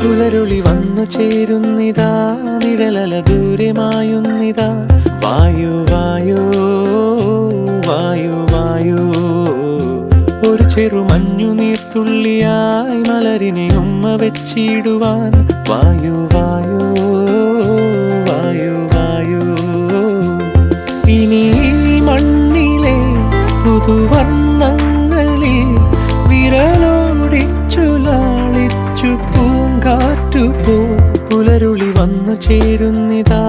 പുലരുളി വന്നു ചേരുന്നിതാ, നിഴലല ദൂരെ മായുന്നിതാ. വായു വായു വായു വായു, ഒരു ചെറു മഞ്ഞു നീർത്തുള്ളിയായി മലരിനെ ഉമ്മ വെച്ചിടുവാൻ. വായു വായു വായു വായു, ഇനി മണ്ണിലെ പുതുവർണ്ണങ്ങളിൽ വിരലോടിച്ചു ലാളിച്ചു പൂങ്കാറ്റു പോ. പുലരുളി വന്നു ചേരുന്നിതാ,